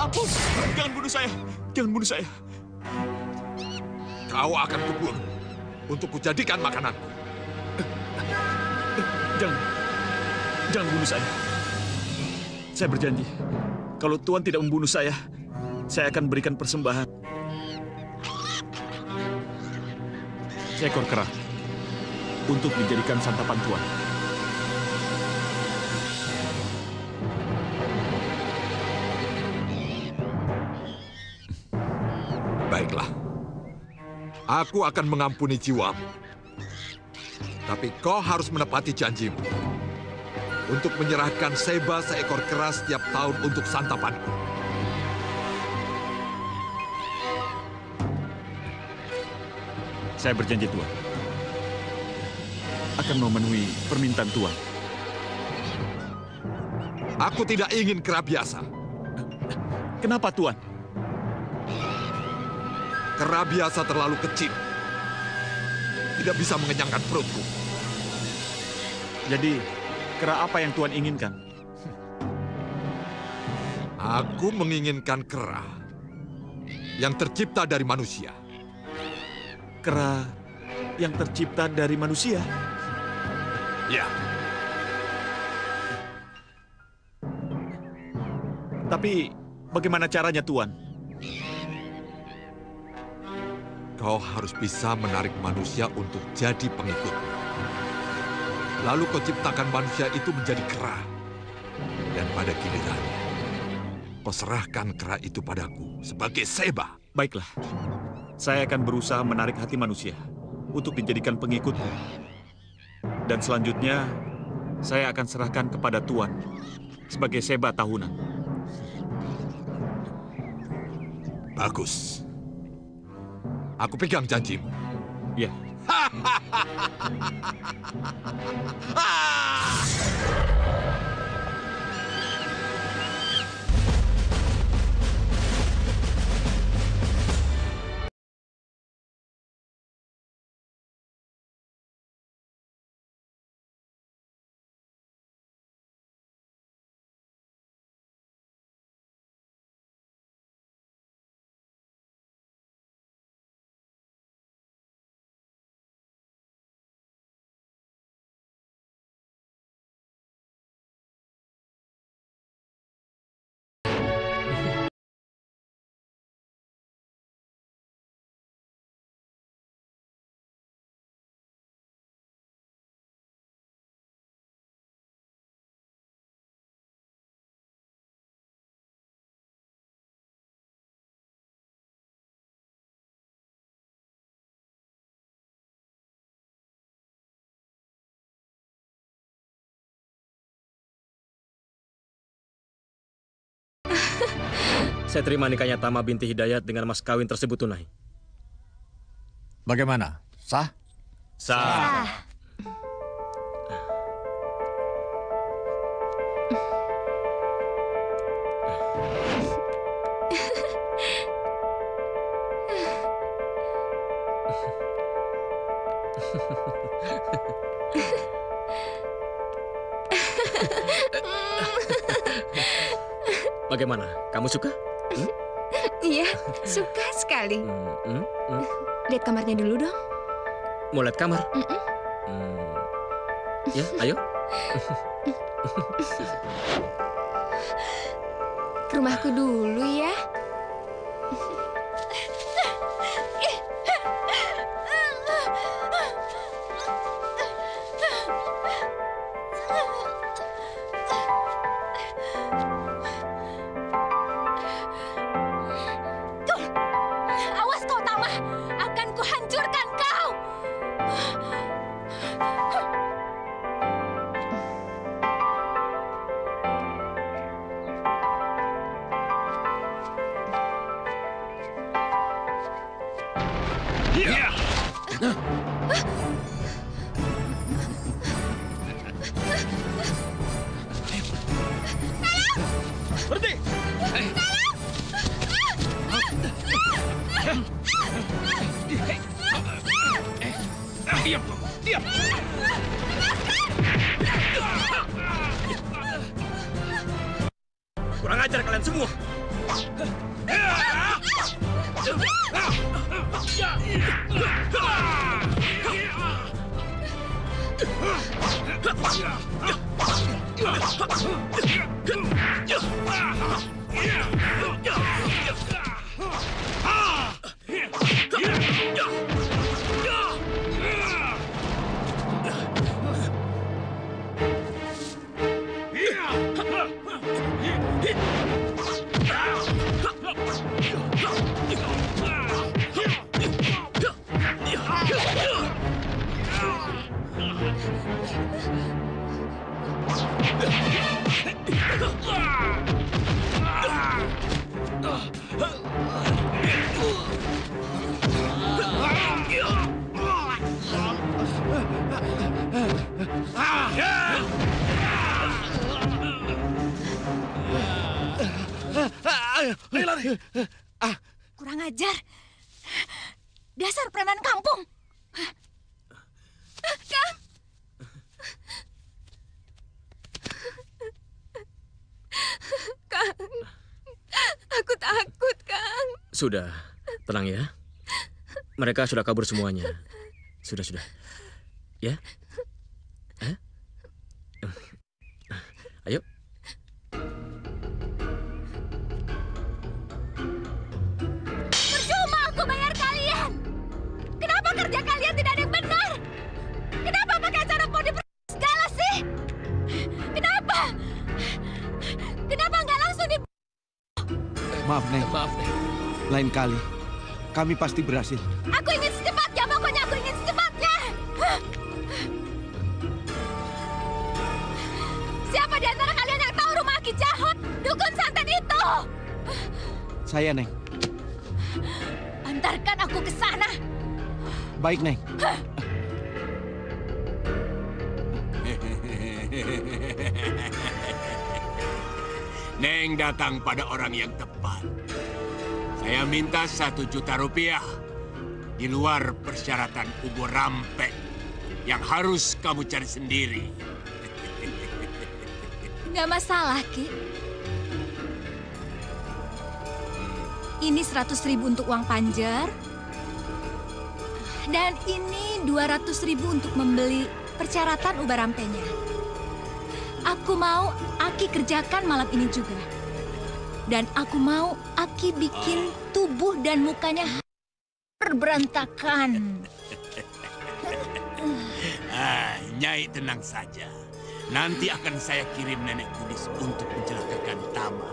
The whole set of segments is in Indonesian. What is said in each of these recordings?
ampun! Jangan bunuh saya! Jangan bunuh saya! Kau akan kubunuh untuk kujadikan makananku. Jangan. Jangan bunuh saya. Saya berjanji, kalau Tuan tidak membunuh saya akan berikan persembahan. Seekor kera untuk dijadikan santapan Tuan. Baiklah. Aku akan mengampuni jiwamu. Tapi kau harus menepati janjimu untuk menyerahkan Seba seekor kera setiap tahun untuk santapanku. Saya berjanji, Tuan. Akan memenuhi permintaan Tuan. Aku tidak ingin kera biasa. Kenapa, Tuan? Kera biasa terlalu kecil. Tidak bisa mengenyangkan perutku. Jadi, kera apa yang Tuan inginkan? Aku menginginkan kera yang tercipta dari manusia. Kera yang tercipta dari manusia? Ya. Tapi, bagaimana caranya, Tuan? Kau harus bisa menarik manusia untuk jadi pengikutmu. Lalu kau ciptakan manusia itu menjadi kera. Dan pada gilirannya, kau serahkan kera itu padaku sebagai Seba. Baiklah, saya akan berusaha menarik hati manusia untuk dijadikan pengikutku. Dan selanjutnya, saya akan serahkan kepada Tuan sebagai Seba tahunan. Bagus. Aku pegang janjimu. Ya. Saya terima nikahnya Tama binti Hidayat dengan mas kawin tersebut tunai. Bagaimana? Sah? Sah. Bagaimana? Kamu suka? Iya, suka sekali. Lihat kamarnya dulu dong. Mau lihat kamar? Ya, ayo. Ke rumahku dulu ya. Awas kau, Tama! Akan kuhancurkan kau! Berhenti! Diam! Diam! Kurang ajar kalian semua. Kurang ajar. Dasar preman kampung. Kang. Kang, aku takut, Kang. Sudah, tenang ya. Mereka sudah kabur semuanya. Sudah. Ya? Ayo. Percuma aku bayar kalian. Kenapa kerja kalian tidak ada yang benar? Kenapa pakai cara mau segala sih? Kenapa? Kenapa nggak langsung di... Maaf, Neng. Lain kali, kami pasti berhasil. Aku ingin secepatnya, pokoknya aku ingin secepatnya. Siapa di antara kalian yang tahu rumah Ki Jahot, dukun santet itu? Saya, Neng. Antarkan aku ke sana. Baik, Neng. Neng datang pada orang yang tepat. Saya minta 1 juta rupiah di luar persyaratan ubur rampek yang harus kamu cari sendiri. Nggak masalah, Ki. Ini 100.000 untuk uang panjer. Dan ini 200.000 untuk membeli persyaratan ubah rampenya. Aku mau Aki kerjakan malam ini juga. Dan aku mau Aki bikin tubuh dan mukanya berantakan. Nyai tenang saja. Nanti akan saya kirim nenek Kudis untuk mencelakakan Tama.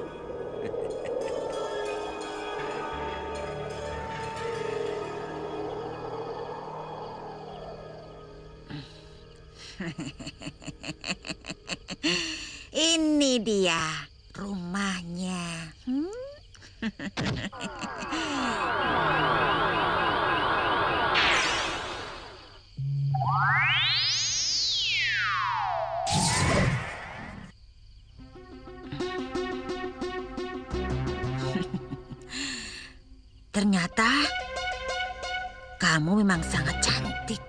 Ini dia rumahnya. Ternyata kamu memang sangat cantik.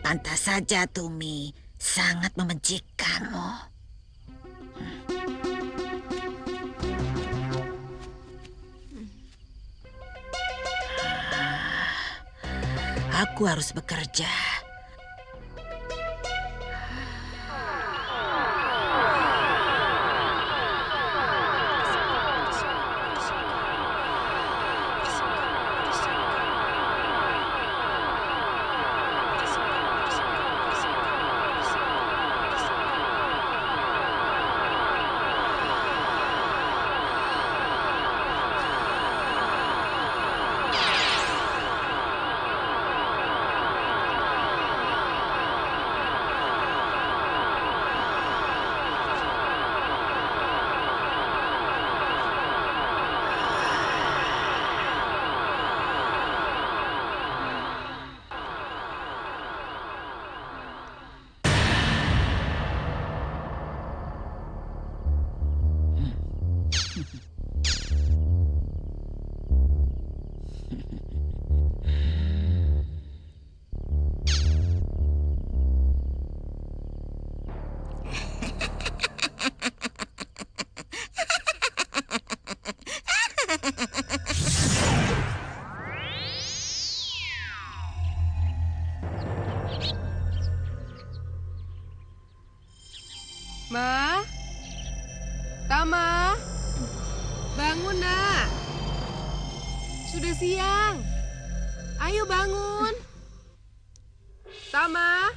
Pantas saja Tumi sangat membenci kamu. Aku harus bekerja. Ma? Tama? Bangun, Nak. Sudah siang. Ayo bangun. Tama?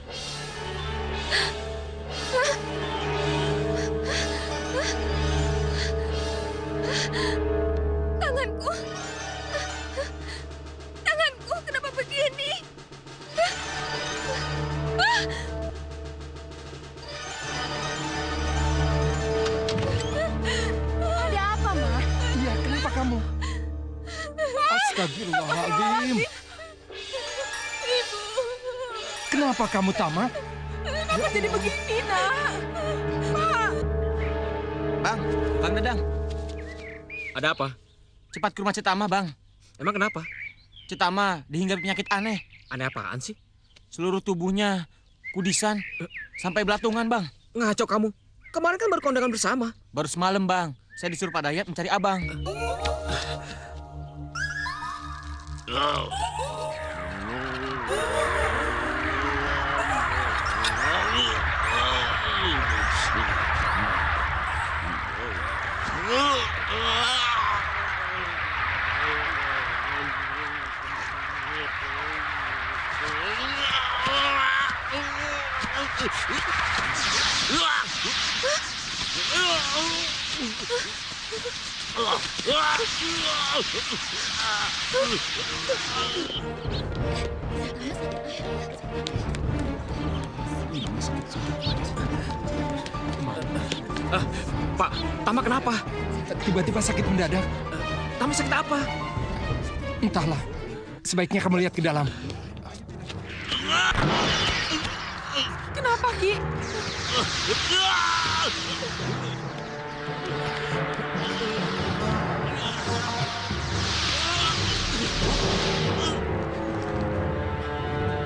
Tanganku. Tanganku, kenapa begini? Ada apa, Ma? Iya, kenapa kamu? Astagfirullahaladzim. Ibu. Kenapa kamu, Tama? Kenapa jadi begini, Nak? Bang, Bang Dadang. Ada apa? Cepat ke rumah Cetama, Bang. Emang kenapa? Cetama dihinggapi penyakit aneh. Aneh apaan sih? Seluruh tubuhnya kudisan sampai belatungan, Bang. Ngaco kamu. Kemarin kan baru kondangan bersama. Baru semalam, Bang. Saya disuruh Pak Dayat mencari Abang. Pak, Tama kenapa? Tiba-tiba sakit mendadak. Tama sakit apa? Entahlah. Sebaiknya kamu lihat ke dalam. Kenapa, Ki?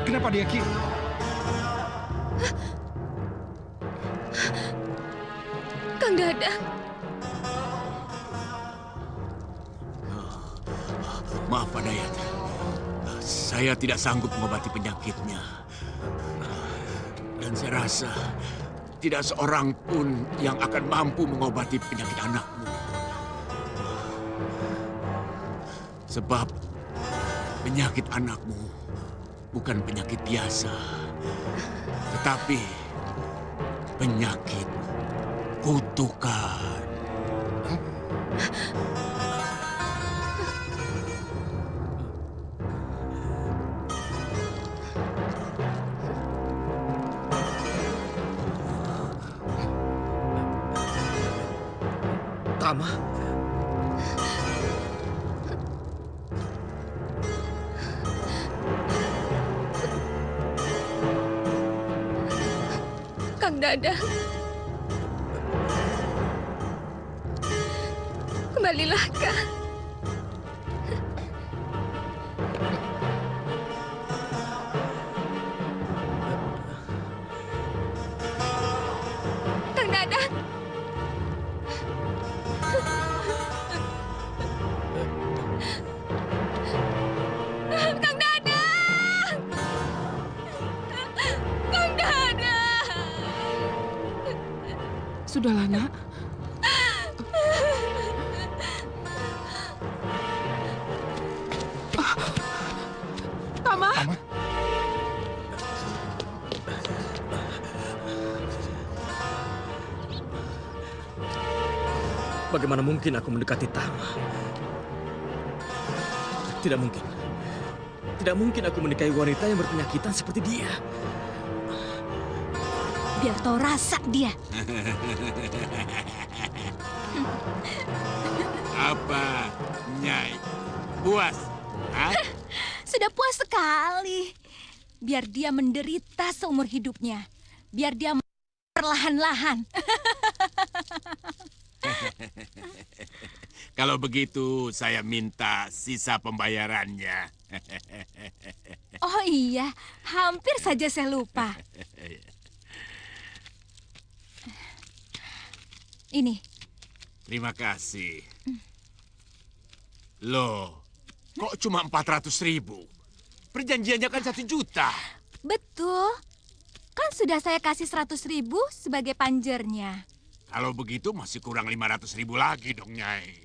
Kenapa dia, Ki? Kang Dadang. Maaf, Pak Dayat. Saya tidak sanggup mengobati penyakitnya. Dan saya rasa tidak seorang pun yang akan mampu mengobati penyakit anakmu. Sebab penyakit anakmu bukan penyakit biasa, tetapi penyakit kutukan. Tama. Kang Dadang. Kembalilah, Kang. Kang Dadang. Kang Dadang. Kang Dadang. Sudahlah, Nak. Tama. Tama. Bagaimana mungkin aku mendekati Tama? Tidak mungkin. Tidak mungkin aku menikahi wanita yang berpenyakitan seperti dia. Biar tahu rasa dia. Apa, Nyai? Puas? Hah? Sudah puas sekali. Biar dia menderita seumur hidupnya. Biar dia perlahan-lahan. Kalau begitu, saya minta sisa pembayarannya. Oh iya, hampir saja saya lupa. Ini. Terima kasih. Loh, kok cuma 400.000? Perjanjiannya kan 1 juta. Betul. Kan sudah saya kasih 100.000 sebagai panjernya. Kalau begitu masih kurang 500.000 lagi dong, Nyai.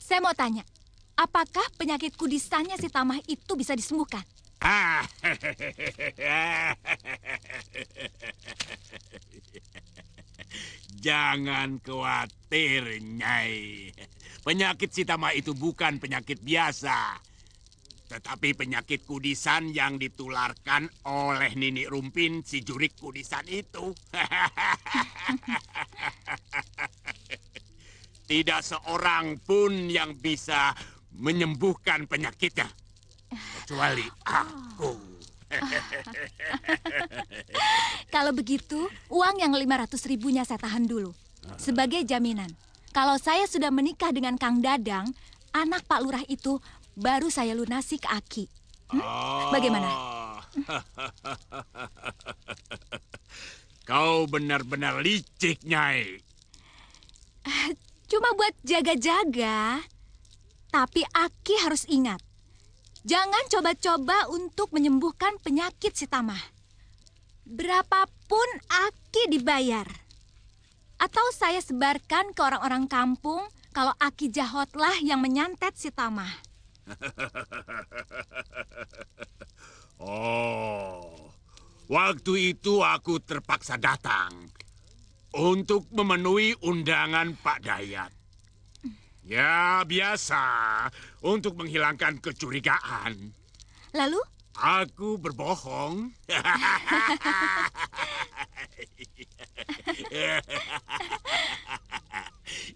Saya mau tanya, apakah penyakit kudisannya si Tamah itu bisa disembuhkan? Jangan khawatir, Nyai. Penyakit si Tamah itu bukan penyakit biasa. Tetapi penyakit kudisan yang ditularkan oleh Nini Rumpin si jurik kudisan itu. Tidak seorang pun yang bisa menyembuhkan penyakitnya. Kecuali aku. Kalau begitu, uang yang 500.000-nya saya tahan dulu. Sebagai jaminan, kalau saya sudah menikah dengan Kang Dadang, anak Pak Lurah itu baru saya lunasi ke Aki. Bagaimana? Kau benar-benar licik, Nyai. Cuma buat jaga-jaga. Tapi Aki harus ingat, jangan coba-coba untuk menyembuhkan penyakit si Tamah. Berapapun Aki dibayar. Atau saya sebarkan ke orang-orang kampung kalau Aki Jahotlah yang menyantet si Tamah. Oh, waktu itu aku terpaksa datang untuk memenuhi undangan Pak Dayat. Ya, biasa, untuk menghilangkan kecurigaan. Lalu? Aku berbohong.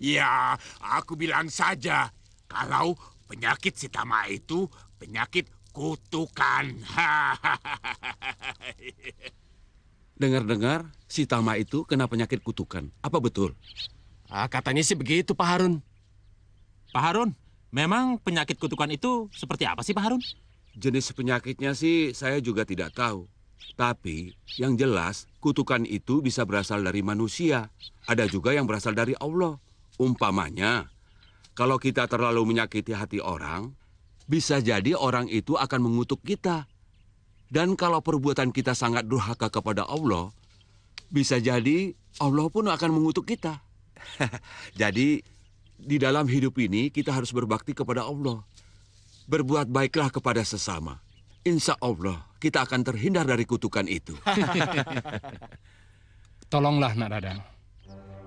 Ya, aku bilang saja kalau penyakit si Tamah itu penyakit kutukan. Dengar-dengar si Tamah itu kena penyakit kutukan. Apa betul? Katanya sih begitu, Pak Harun. Pak Harun, memang penyakit kutukan itu seperti apa sih, Pak Harun? Jenis penyakitnya sih saya juga tidak tahu. Tapi yang jelas kutukan itu bisa berasal dari manusia. Ada juga yang berasal dari Allah. Umpamanya, kalau kita terlalu menyakiti hati orang, bisa jadi orang itu akan mengutuk kita. Dan kalau perbuatan kita sangat durhaka kepada Allah, bisa jadi Allah pun akan mengutuk kita. Jadi, di dalam hidup ini kita harus berbakti kepada Allah. Berbuat baiklah kepada sesama. Insya Allah kita akan terhindar dari kutukan itu. Tolonglah, Nak Dadang.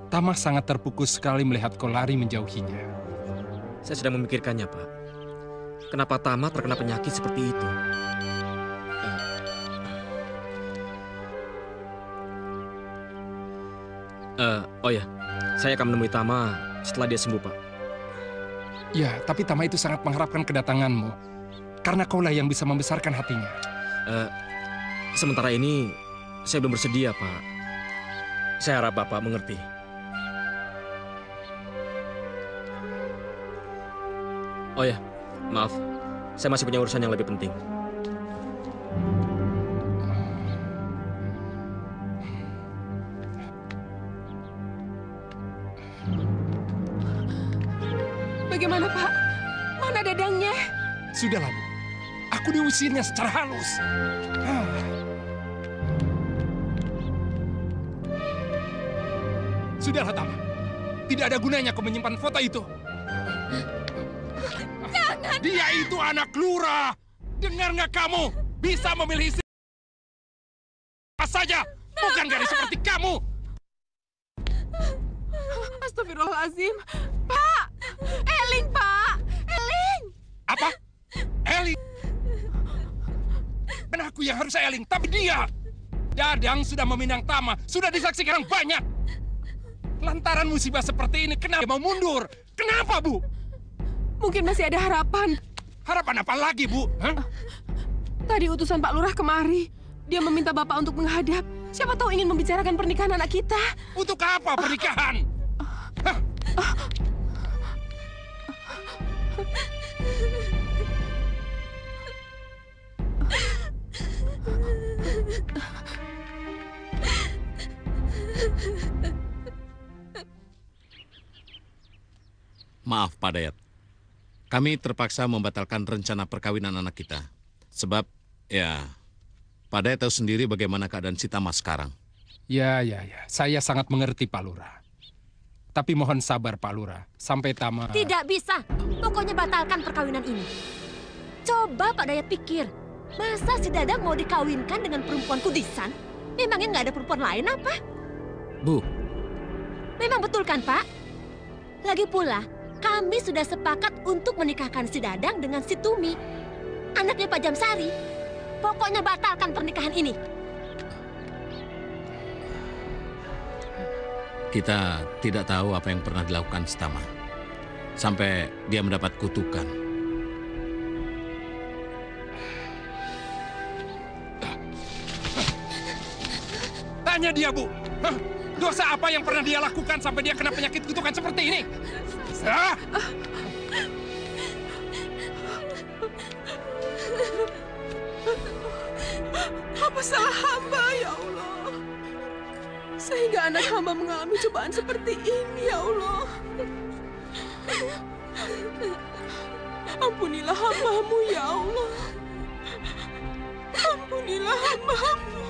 Tamah sangat terpukul sekali melihat kau lari menjauhinya. Saya sedang memikirkannya, Pak. Kenapa Tamah terkena penyakit seperti itu? Oh ya, saya akan menemui Tamah setelah dia sembuh, Pak. Ya, tapi Tamah itu sangat mengharapkan kedatanganmu. Karena kaulah yang bisa membesarkan hatinya. Sementara ini, saya belum bersedia, Pak. Saya harap Bapak mengerti. Oh ya, maaf. Saya masih punya urusan yang lebih penting. Bagaimana, Pak? Mana Dadangnya? Sudahlah, Bu. Aku diusirnya secara halus. Sudahlah, Tamah. Tidak ada gunanya kau menyimpan foto itu. Jangan! Dia itu anak lurah. Dengar nggak kamu? Bisa memilih istri apa saja. Bukan gadis seperti kamu. Astagfirullahaladzim. Pak! Eling, Pak! Eling! Apa? Eling? Dan aku yang harus Eling, tapi dia. Dadang sudah meminang Tamah, sudah disaksikan banyak. Lantaran musibah seperti ini, kenapa mau mundur? Kenapa, Bu? Mungkin masih ada harapan. Harapan apa lagi, Bu? Hah? Tadi utusan Pak Lurah kemari. Dia meminta Bapak untuk menghadap. Siapa tahu ingin membicarakan pernikahan anak kita. Untuk apa pernikahan? Hah? Maaf, Pak Dayat. Kami terpaksa membatalkan rencana perkawinan anak kita. Sebab, ya, Pak Daya tahu sendiri bagaimana keadaan si Tama sekarang. Ya. Saya sangat mengerti Pak Lurah. Tapi mohon sabar Pak Lurah. Sampai Tama... Tidak bisa. Pokoknya batalkan perkawinan ini. Coba Pak Daya pikir. Masa si Dadang mau dikawinkan dengan perempuan kudisan? Memangnya nggak ada perempuan lain apa? Bu. Memang betul kan Pak? Lagi pula, kami sudah sepakat untuk menikahkan si Dadang dengan si Tumi. Anaknya Pak Jamsari. Pokoknya batalkan pernikahan ini. Kita tidak tahu apa yang pernah dilakukan Tama. Sampai dia mendapat kutukan. Tanya dia, Bu. Hah? Dosa apa yang pernah dia lakukan sampai dia kena penyakit kutukan seperti ini? Hah? Apa salah hamba, ya Allah? Sehingga anak hamba mengalami cobaan seperti ini, ya Allah. Ampunilah hamba-Mu, ya Allah. Ampunilah hamba-Mu.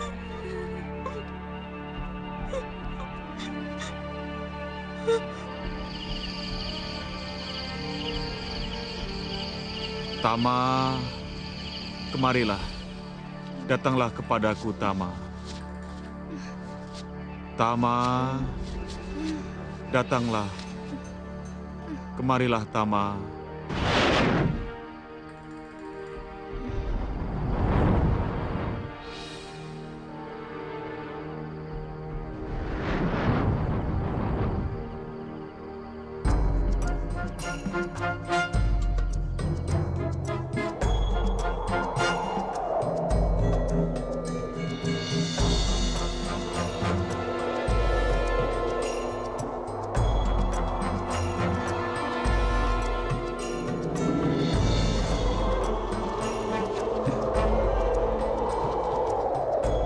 Tama, kemarilah. Datanglah kepadaku, Tama. Tama, datanglah. Kemarilah, Tama.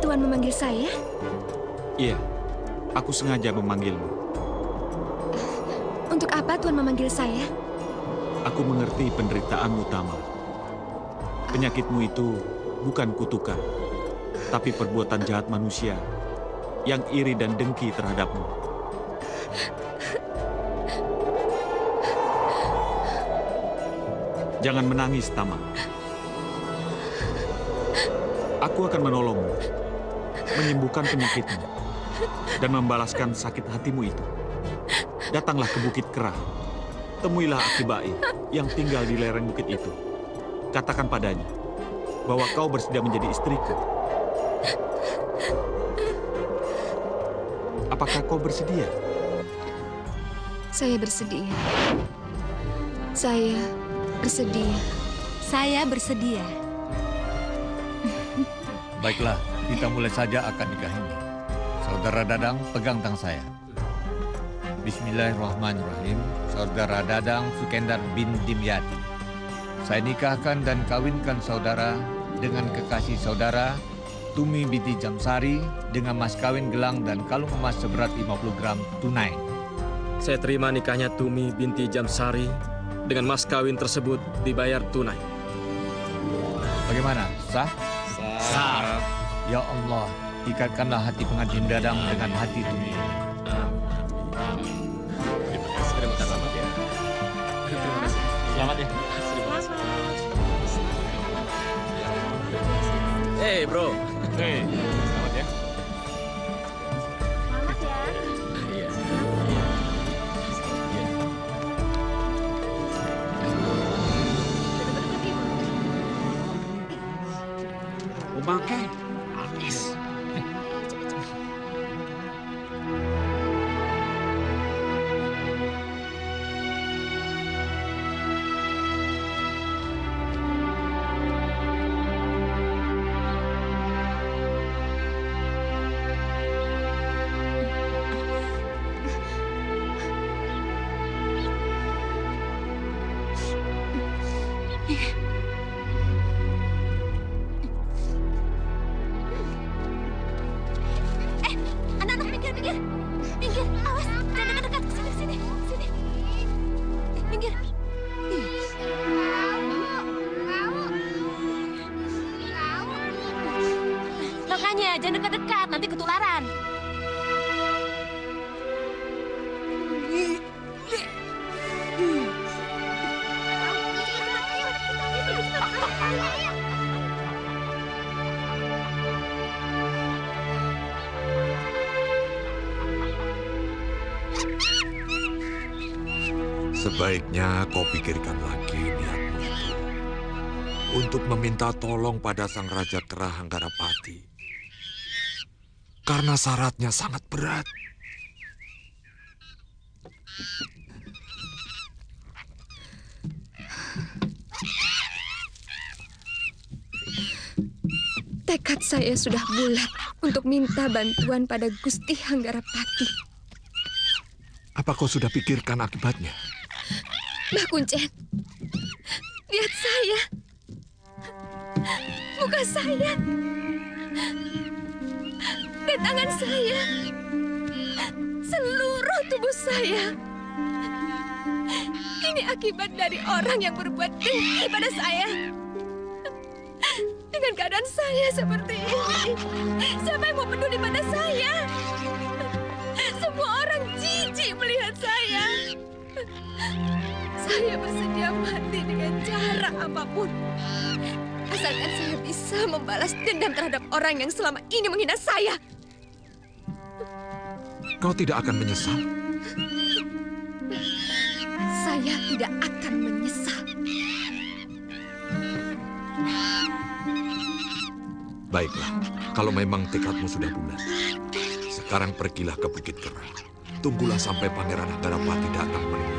Tuan memanggil saya? Iya, aku sengaja memanggilmu. Untuk apa Tuan memanggil saya? Aku mengerti penderitaanmu, Tama. Penyakitmu itu bukan kutukan, tapi perbuatan jahat manusia yang iri dan dengki terhadapmu. Jangan menangis, Tama. Aku akan menolongmu, menyembuhkan penyakitmu, dan membalaskan sakit hatimu itu. Datanglah ke Bukit Kerah. Temuilah Akibai yang tinggal di lereng bukit itu. Katakan padanya bahwa kau bersedia menjadi istriku. Apakah kau bersedia? Saya bersedia. Saya bersedia. Saya bersedia. Baiklah, kita mulai saja akad nikah ini. Saudara Dadang, pegang tangan saya. Bismillahirrahmanirrahim. Saudara Dadang Sukendar bin Dimyati. Saya nikahkan dan kawinkan saudara dengan kekasih saudara Tumi binti Jamsari dengan mas kawin gelang dan kalung emas seberat 50 gram tunai. Saya terima nikahnya Tumi binti Jamsari dengan mas kawin tersebut dibayar tunai. Bagaimana? Sah? Sah. Ya Allah, ikatkanlah hati pengantin Dadang dengan hati Tumi. Terima kasih. Selamat ya. Terima kasih. Selamat ya. Hey bro. Hey, selamat ya. Selamat ya. Iya. Umangke, habis. Makanya jangan dekat-dekat, nanti ketularan. Sebaiknya kau pikirkan lagi niatmu itu. Untuk meminta tolong pada Sang Raja Kera Hanggarapati. Karena syaratnya sangat berat. Tekad saya sudah bulat untuk minta bantuan pada Gusti Hanggarapati. Apa kau sudah pikirkan akibatnya? Mbah Kuncen, lihat saya. Muka saya. Dan tangan saya. Seluruh tubuh saya. Ini akibat dari orang yang berbuat dengki pada saya. Dengan keadaan saya seperti ini, siapa yang mau peduli pada saya? Semua orang jijik melihat saya. Saya bersedia mati dengan cara apapun. Asalkan saya bisa membalas dendam terhadap orang yang selama ini menghina saya. Kau tidak akan menyesal? Saya tidak akan menyesal. Baiklah, kalau memang tekadmu sudah bulat. Sekarang pergilah ke Bukit Kera. Tunggulah sampai Pangeran Hanggarapati datang menemui.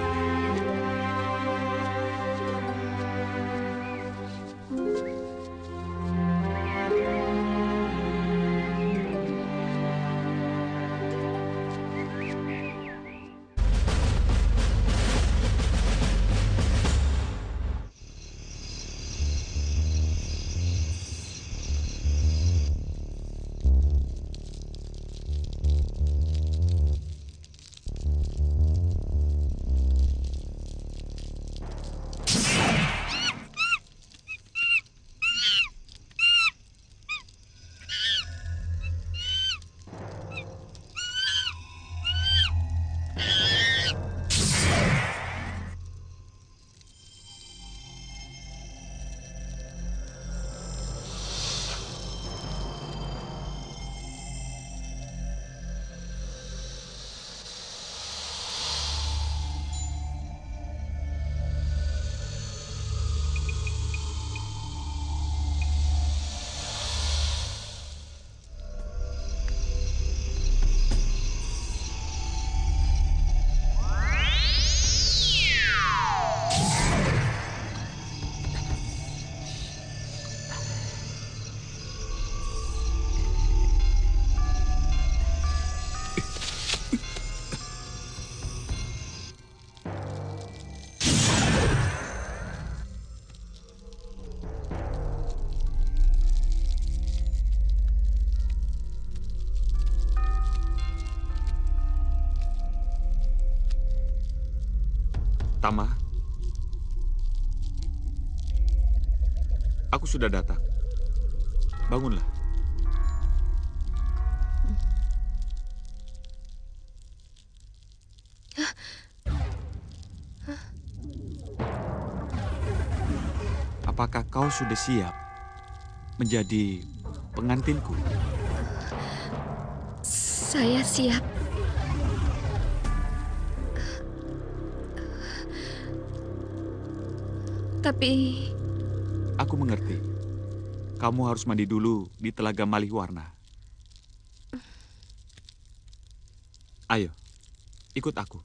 Tama, aku sudah datang. Bangunlah. Apakah kau sudah siap menjadi pengantinku? Saya siap. Tapi... Aku mengerti. Kamu harus mandi dulu di Telaga Malihwarna. Ayo, ikut aku.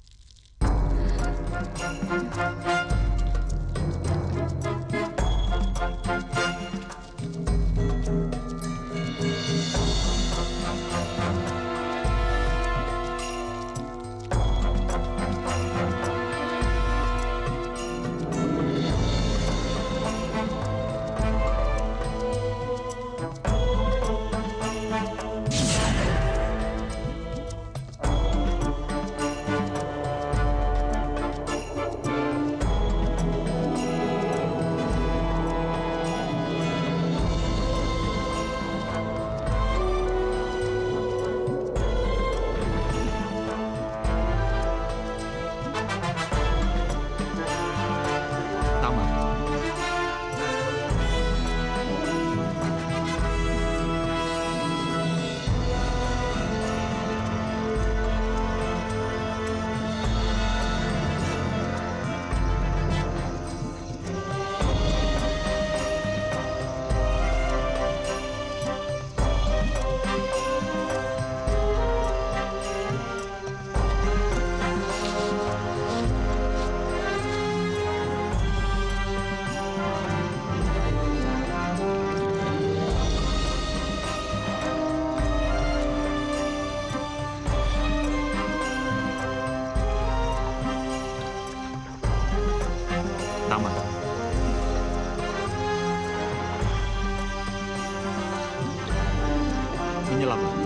selamat.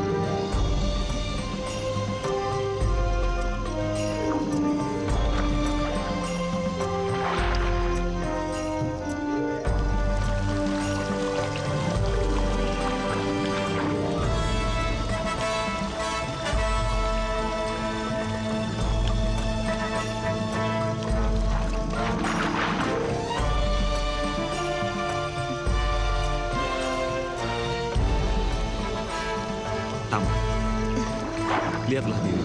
Tama, lihatlah diri.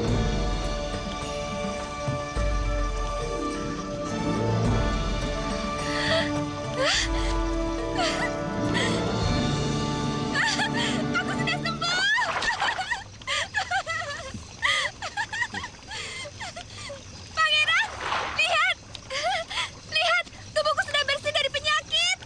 Aku sudah sembuh. Pangeran, lihat. Lihat, tubuhku sudah bersih dari penyakit.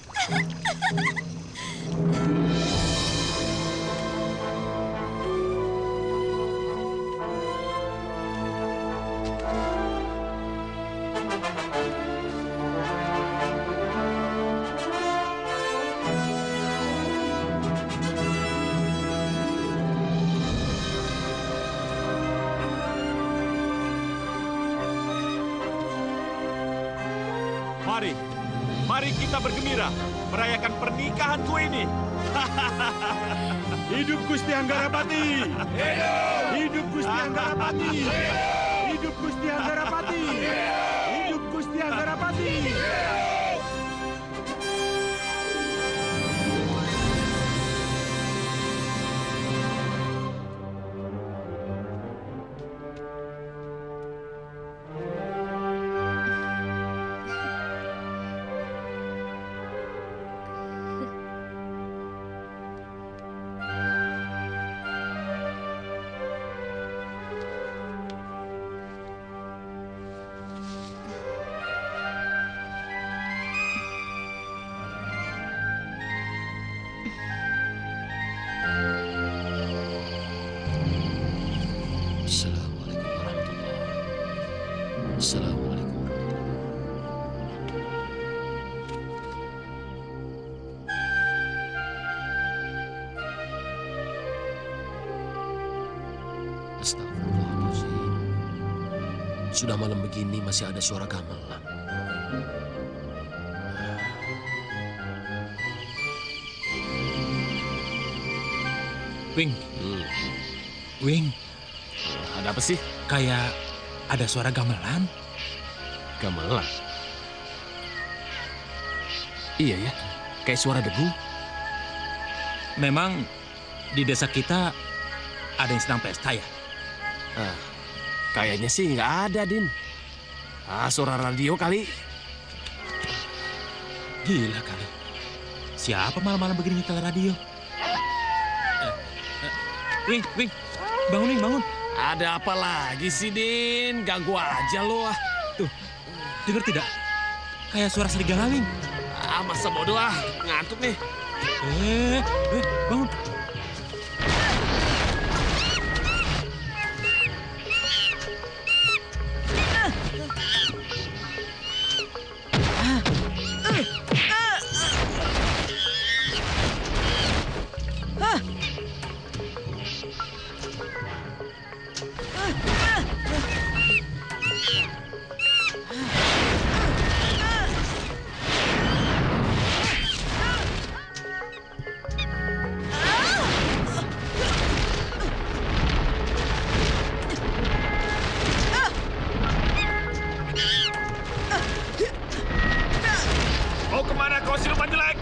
Mari kita bergembira merayakan pernikahanku ini. Hidup Gusti Anggarapati! Hidup Gusti Anggarapati! Hidup Gusti Anggarapati! Hidup Gusti Anggarapati! Assalamualaikum warahmatullahi wabarakatuh. Assalamualaikum warahmatullahi. Astagfirullahaladzim. Sudah malam begini masih ada suara gamelan. Wing. Wing. Ada apa sih? Kayak ada suara gamelan. Gamelan? Iya ya, kayak suara debu. Memang di desa kita ada yang sedang pesta ya? Kayaknya sih nggak ada, Din. Suara radio kali. Gila kali. Siapa malam-malam begini nyetel radio? Wing, bangun Wing, bangun. Ada apa lagi sih, Din? Ganggu aja lo ah. Tuh, dengar tidak? Kayak suara serigala, Wing. Masa bodoh ah, ngantuk nih. Bangun. Mau kemana kau siluman jelek?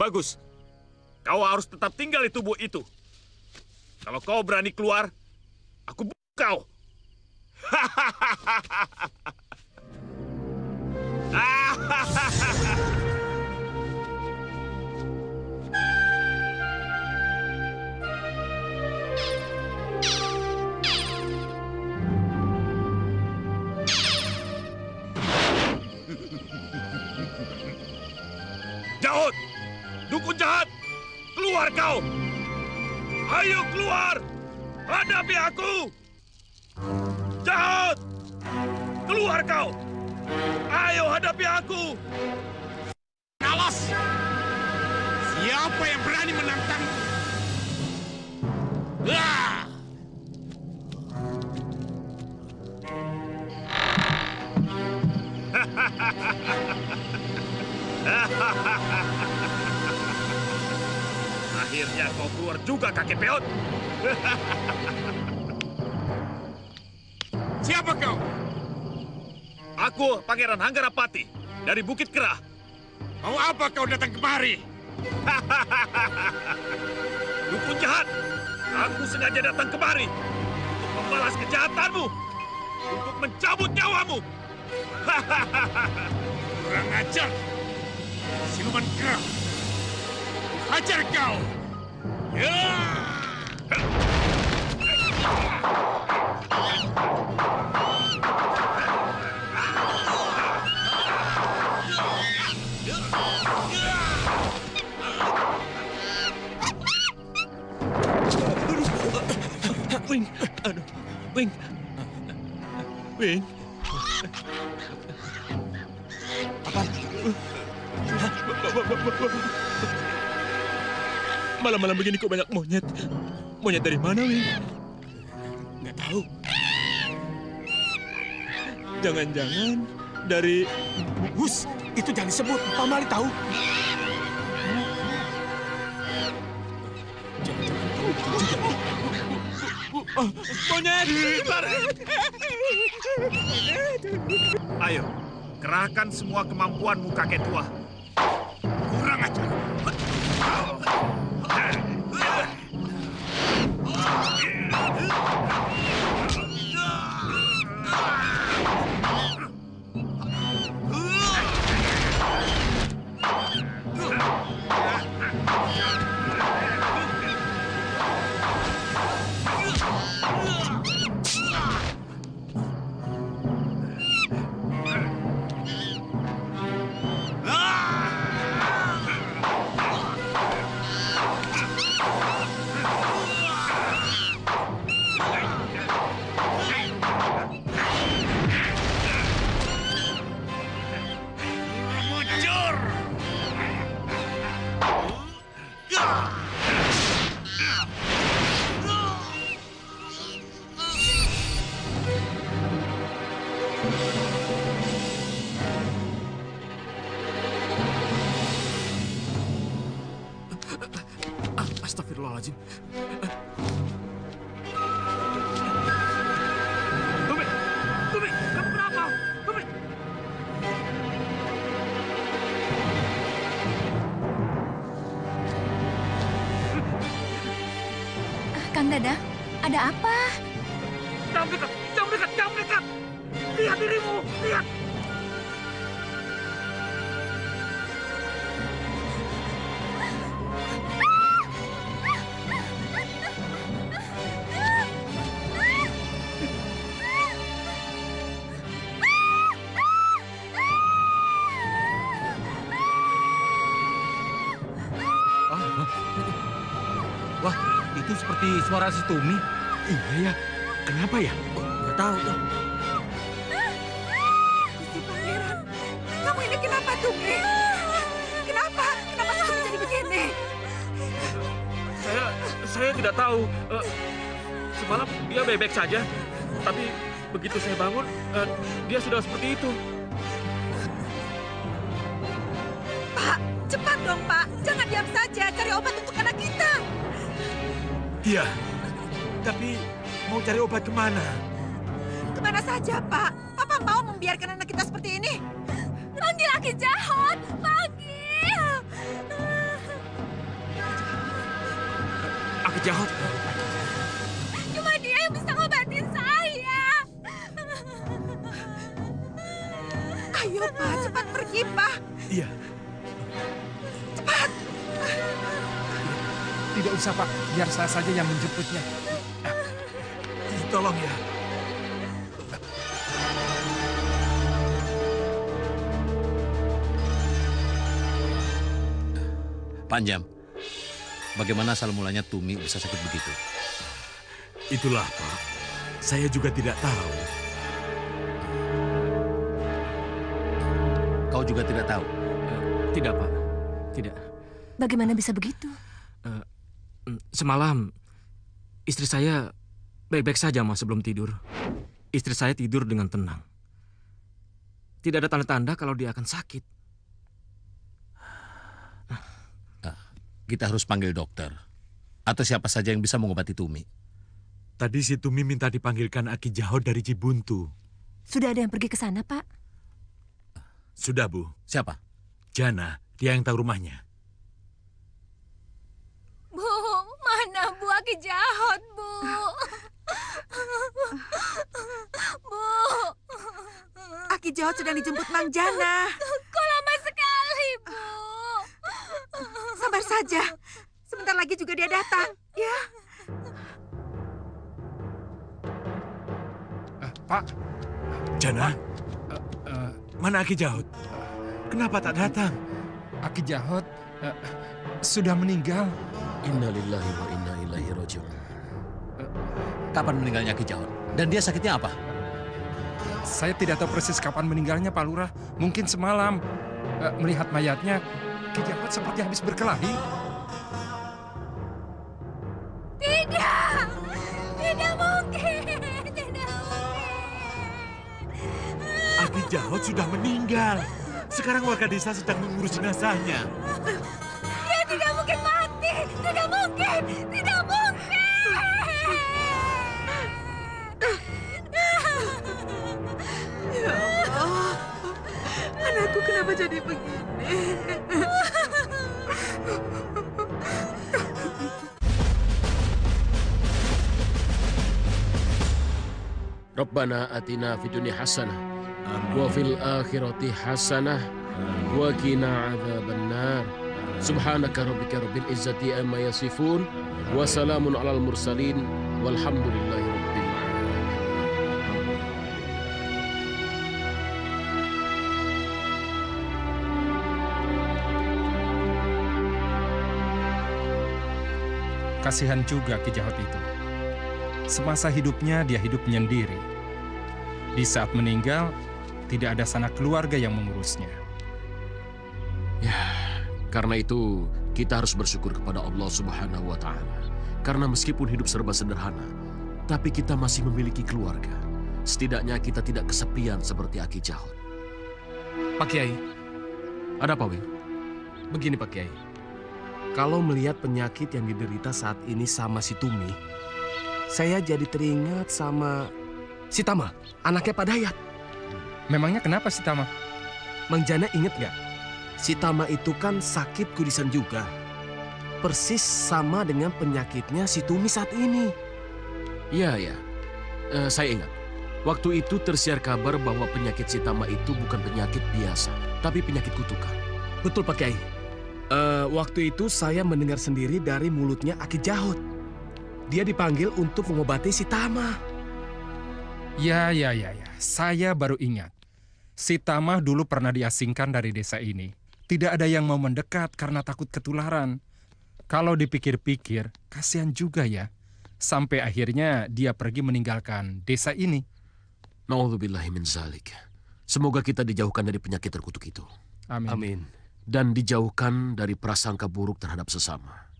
Bagus. Kau harus tetap tinggal di tubuh itu. Kalau kau berani keluar, aku bunuh kau. Daud, Dukun jahat, keluar kau! Ayo keluar! Hadapi aku! Jahat! Keluar kau! Ayo hadapi aku! Alas! Siapa yang berani menantangku? Akhirnya kau keluar juga, kakek peot. Siapa kau? Aku Pangeran Hanggarapati dari Bukit Kerah. Mau apa kau datang kemari? Dukun jahat, aku sengaja datang kemari untuk membalas kejahatanmu, untuk mencabut nyawamu. Kurang ajar, siluman kerah. Hajar kau! Wing, aduh, Wing, Wing. Apa? Malam-malam begini kok banyak monyet. Monyet dari mana, Wing? Nggak tahu. Jangan-jangan dari... Hus, itu jangan disebut. Pak Mali tahu. Oh, monyet! Ayo, kerahkan semua kemampuanmu, kakek tua. Kurang ajar. Astagfirullahaladzim. Tumi, kamu kenapa? Tumi. Kang Dadang, ada apa? Jangan dekat, jangan dekat, jangan dekat. Lihat dirimu, lihat. Wah, itu seperti suara si Tumi. Iya ya, kenapa ya? Nggak tahu tuh. Gusti Pangeran, kamu ini kenapa, Tumi? Kenapa? Kenapa sampai jadi begini? Saya tidak tahu. Semalam dia baik-baik saja, tapi begitu saya bangun, dia sudah seperti itu. Pak, cepat dong, Pak. Jangan diam saja. Cari obat untuk anak kita. Iya, tapi mau cari obat kemana? Kemana saja, Pak? Papa mau membiarkan anak kita seperti ini? Panggil Aki Jahat! Panggil! Aki Jahat? Cuma dia yang bisa ngobatin saya! Ayo, Pak. Cepat pergi, Pak. Iya. Cepat. Tidak usah, Pak. Biar saya saja yang menjemputnya. Tolong ya. Panjam, bagaimana asal mulanya Tumi bisa sakit begitu? Itulah, Pak. Saya juga tidak tahu. Kau juga tidak tahu? Tidak, Pak. Tidak. Bagaimana bisa begitu? Semalam, istri saya baik-baik saja, Mas, sebelum tidur. Istri saya tidur dengan tenang. Tidak ada tanda-tanda kalau dia akan sakit. Kita harus panggil dokter. Atau siapa saja yang bisa mengobati Tumi. Tadi si Tumi minta dipanggilkan Aki Jahot dari Cibuntu. Sudah ada yang pergi ke sana, Pak? Sudah, Bu. Siapa? Jana, dia yang tahu rumahnya. Bu, mana Bu Aki Jahot, Bu? Bu. Aki Jahot sedang dijemput Mang Jana. Kok lama sekali, Bu? Sabar saja. Sebentar lagi juga dia datang. Ya. Pak. Jana, mana Aki Jahot? Kenapa tak datang? Aki Jahot sudah meninggal. Innalillahi wa inna ilaihi raji'un. Kapan meninggalnya Aki Jahot? Dan dia sakitnya apa? Saya tidak tahu persis kapan meninggalnya, Pak Lurah. Mungkin semalam. Melihat mayatnya, Ki Jahot seperti habis berkelahi. Tidak! Tidak mungkin! Aki Jahot sudah meninggal. Sekarang warga desa sedang mengurus jenazahnya. Dia tidak mungkin mati! Tidak mungkin! Tidak mungkin! Ya Allah, anakku kenapa jadi begini? Rabbana atina fid dunya hasanah wa fil akhirati hasanah wa qina adzabannar. Subhanaka rabbika rabbil izzati amma yasifun wa salamun alal mursalin walhamdulillahi rabbil alamin. Kasihan juga Ki Jahot itu. Semasa hidupnya dia hidup menyendiri. Di saat meninggal, tidak ada sanak keluarga yang mengurusnya. Ya, karena itu kita harus bersyukur kepada Allah Subhanahu wa Ta'ala. Karena meskipun hidup serba sederhana, tapi kita masih memiliki keluarga. Setidaknya kita tidak kesepian seperti Aki Jahot. Pak Kiai. Ada apa, Wing? Begini, Pak Kiai. Kalau melihat penyakit yang diderita saat ini sama si Tumi, saya jadi teringat sama si Tama, anaknya Pak Dayat. Memangnya kenapa si Tama? Mang Jana inget nggak? Si Tama itu kan sakit kudisan juga. Persis sama dengan penyakitnya si Tumi saat ini. Iya, ya. Saya ingat. Waktu itu tersiar kabar bahwa penyakit si Tama itu bukan penyakit biasa, tapi penyakit kutukan. Betul, Pak Kiai. Waktu itu saya mendengar sendiri dari mulutnya Aki Jahot. Dia dipanggil untuk mengobati si Tama. Ya. Saya baru ingat. Si Tama dulu pernah diasingkan dari desa ini. Tidak ada yang mau mendekat karena takut ketularan. Kalau dipikir-pikir, kasihan juga ya. Sampai akhirnya dia pergi meninggalkan desa ini. Na'udzubillahi min zalik. Semoga kita dijauhkan dari penyakit terkutuk itu. Amin. Dan dijauhkan dari prasangka buruk terhadap sesama.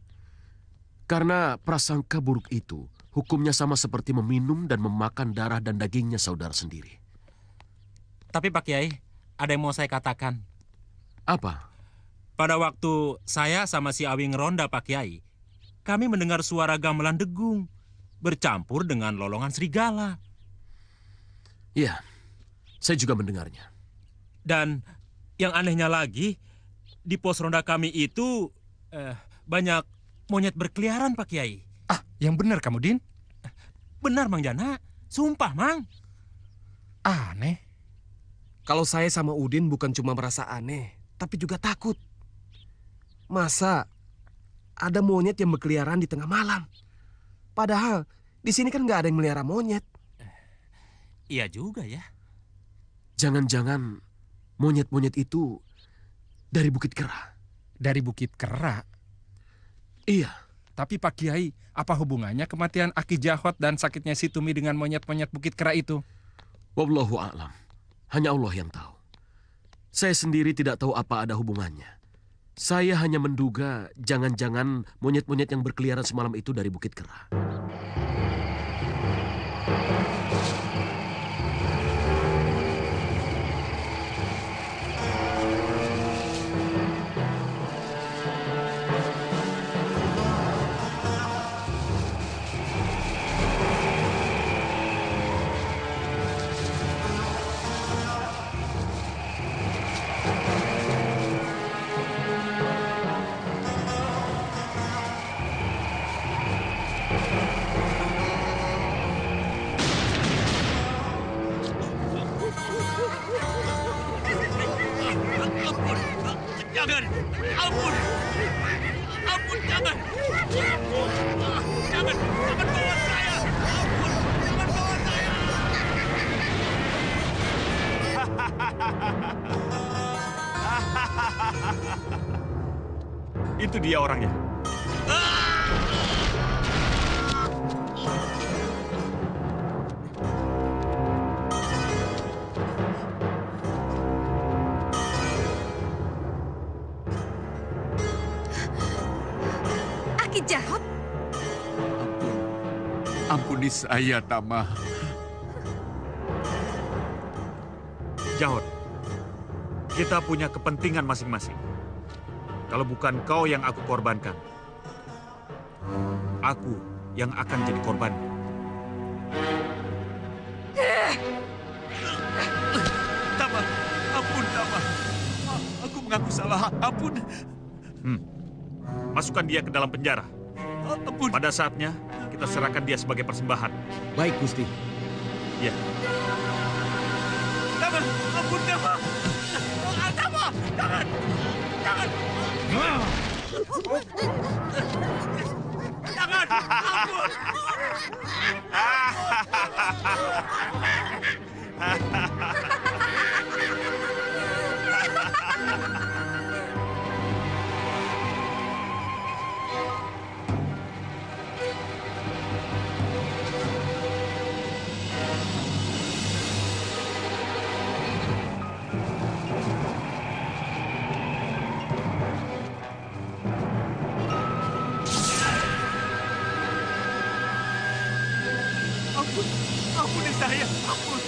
Karena prasangka buruk itu hukumnya sama seperti meminum dan memakan darah dan dagingnya saudara sendiri. Tapi Pak Kiai, ada yang mau saya katakan. Apa? Pada waktu saya sama si Awing ronda Pak Kiai, kami mendengar suara gamelan degung bercampur dengan lolongan serigala. Iya, saya juga mendengarnya. Dan yang anehnya lagi, di pos ronda kami itu banyak monyet berkeliaran, Pak Kiai. Ah, yang benar kamu, Din? Benar, Mang Jana. Sumpah, Mang. Aneh. Kalau saya sama Udin bukan cuma merasa aneh, tapi juga takut. Masa ada monyet yang berkeliaran di tengah malam? Padahal di sini kan nggak ada yang melihara monyet. Iya juga ya. Jangan-jangan monyet-monyet itu dari Bukit Kera. Dari Bukit Kera? Iya. Tapi Pak Kiai, apa hubungannya kematian Aki Jahot dan sakitnya si Tumi dengan monyet-monyet Bukit Kera itu? Wallahu a'lam. Hanya Allah yang tahu. Saya sendiri tidak tahu apa ada hubungannya. Saya hanya menduga jangan-jangan monyet-monyet yang berkeliaran semalam itu dari Bukit Kera. Jangan! Ampun! Ampun, jangan! Jangan! Jangan bawa saya! Ampun! Jangan bawa saya! Itu dia orangnya. Aki Jahot? Ampuni saya, Tama. Jahot, kita punya kepentingan masing-masing. Kalau bukan kau yang aku korbankan, aku yang akan jadi korban. Tama, ampun Tama. Aku mengaku salah, ampun. Masukkan dia ke dalam penjara. Ampun. Pada saatnya, kita serahkan dia sebagai persembahan. Baik, Gusti. Ya. Tama, ampun Tama. Tama, jangan. Jangan. Jangan, ampun. Ampuni saya, ampun.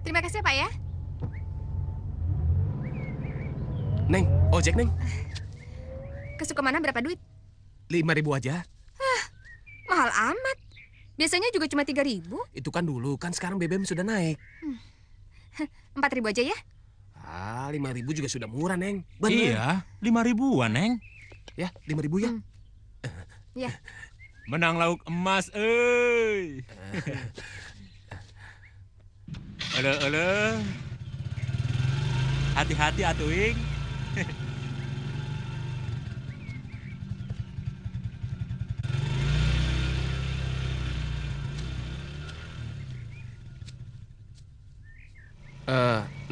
Terima kasih Pak ya. Neng, ojek Neng. Ke Sukamana berapa duit? 5.000 aja. Mahal amat. Biasanya juga cuma 3.000. Itu kan dulu, kan sekarang BBM sudah naik. 4.000 aja ya? 5.000 juga sudah murah, Neng. Bener. Iya, 5.000-an, Neng. Ya, 5.000 ya. Iya. Menang lauk emas, euy. Ele. Hati-hati atuing.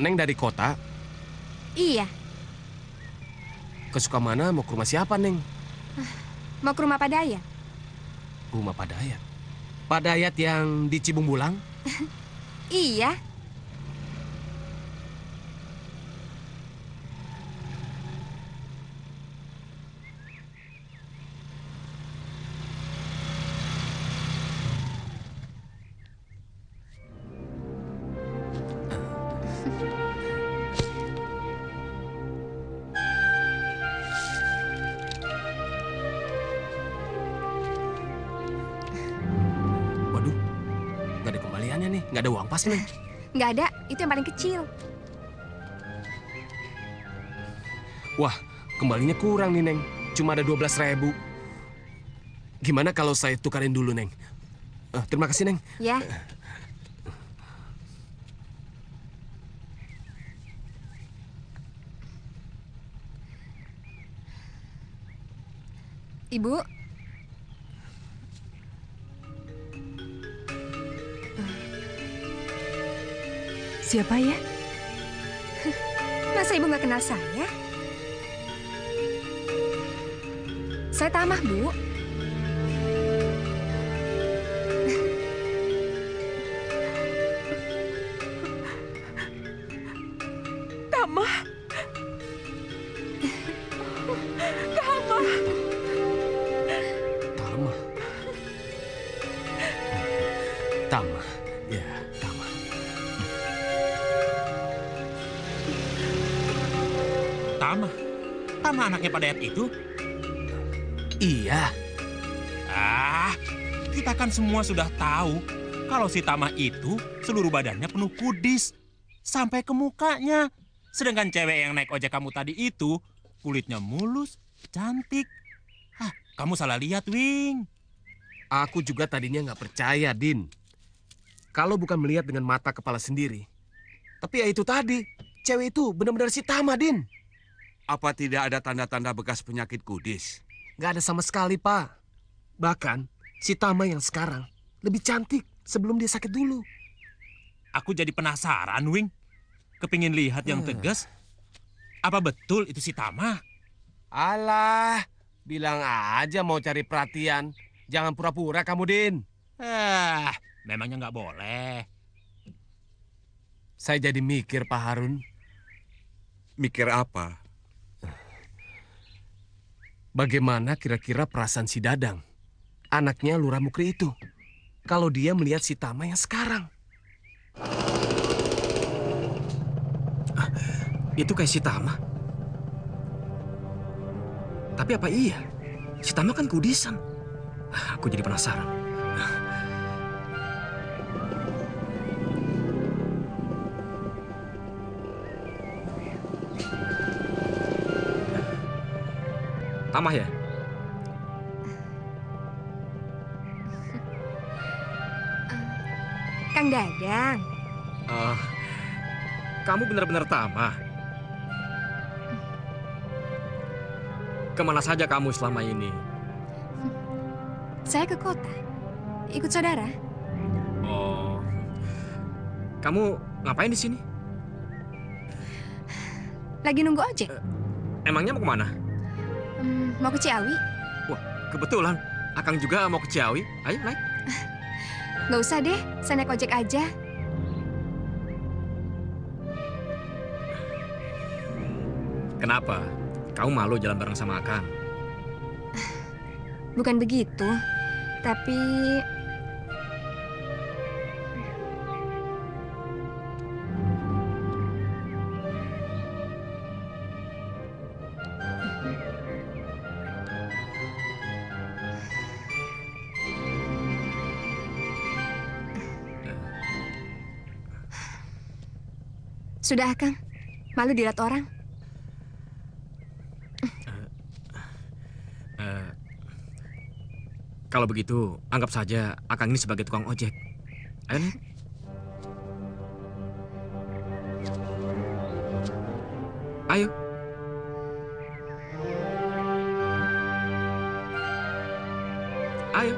Neng dari kota? Iya. Ke Sukamana mau ke rumah siapa, Neng? Mau ke rumah Pak Dayat. Rumah Pak Dayat? Pak Dayat yang di Cibung Bulang? Iya. Waduh, nggak ada kembaliannya nih, nggak ada uang pas nih. Nggak ada, itu yang paling kecil. Wah, kembalinya kurang nih, Neng. Cuma ada 12.000. Gimana kalau saya tukarin dulu, Neng? Terima kasih, Neng. Ya. Ibu. Siapa ya? Masa ibu nggak kenal saya? Saya Tamah, Bu. Tamah. Tamah. Tamah. Tamah. Ya, Tamah. Tamah? Tamah anaknya Pak Dayat itu? Iya. Kita kan semua sudah tahu kalau si Tamah itu seluruh badannya penuh kudis. Sampai ke mukanya. Sedangkan cewek yang naik ojek kamu tadi itu kulitnya mulus, cantik. Kamu salah lihat, Wing. Aku juga tadinya nggak percaya, Din. Kalau bukan melihat dengan mata kepala sendiri. Tapi ya itu tadi, cewek itu benar-benar si Tamah, Din. Apa tidak ada tanda-tanda bekas penyakit kudis? Nggak ada sama sekali, Pak. Bahkan, si Tamah yang sekarang lebih cantik sebelum dia sakit dulu. Aku jadi penasaran, Wing. Kepingin lihat yang tegas. Apa betul itu si Tamah? Alah, bilang aja mau cari perhatian. Jangan pura-pura kamu, Din. Memangnya nggak boleh. Saya jadi mikir, Pak Harun. Mikir apa? Bagaimana kira-kira perasaan si Dadang, anaknya Lurah Mukri itu, kalau dia melihat si Tamah yang sekarang? Itu kayak si Tamah. Tapi apa iya? Si Tamah kan kudisan. Aku jadi penasaran. Tamah ya? Kang Dadang. Kamu benar-benar Tamah. Kemana saja kamu selama ini? Saya ke kota. Ikut saudara. Oh. Kamu ngapain di sini? Lagi nunggu ojek. Emangnya mau kemana? Mau ke Ciawi. Wah, kebetulan. Akang juga mau ke Ciawi. Ayo, naik. Nggak usah deh, saya naik ojek aja. Kenapa? Kamu malu jalan bareng sama Akang? Bukan begitu, tapi... Sudah, Kang. Malu dilihat orang. Kalau begitu, anggap saja Akang ini sebagai tukang ojek. Ayo, naik. Ayo. Ayo.